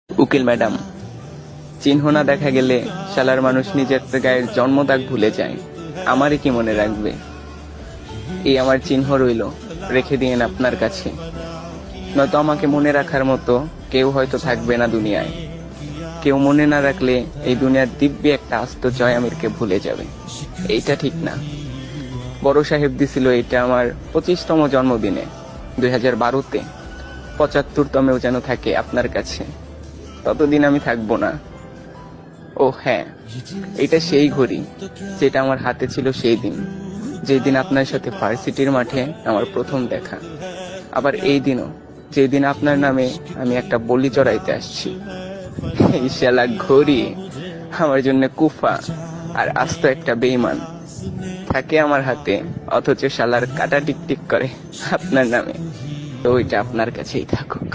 উকিল ম্যাডাম, চিহ্ন না দেখা গেলে শালার মানুষ নিজের গায়ের জন্মদাগ ভুলে যায়। আমারই কি মনে রাখবে? এই আমার চিহ্ন রইল, রেখে দিয়েন আপনার কাছে। নয়তো আমাকে মনে রাখার মতো কেউ হয়তো থাকবে না দুনিয়ায়। কেউ মনে না রাখলে এই দুনিয়ার দিব্যি একটা আস্ত জয় আমিরকে ভুলে যাবে। এইটা ঠিক না। বড় সাহেব দিছিল এটা আমার 25তম জন্মদিনে 2012-তে। 75তমেও যেন থাকে আপনার কাছে। ততদিন আমি থাকবো না। ও হ্যাঁ, এটা সেই ঘড়ি যেটা আমার হাতে ছিল সেই দিন, যেই দিন আপনার সাথে ভার্সিটির মাঠে আমার প্রথম দেখা। আবার এই দিনও, যেই দিন আপনার নামে আমি একটা বলি চড়াইতে আসছি। এই শালা ঘড়ি আমার জন্য কুফা আর আস্ত একটা বেঈমান। থাকে আমার হাতে, অথচ শালার কাটা টিকটিক করে আপনার নামে। তো ওইটা আপনার কাছেই থাকুক।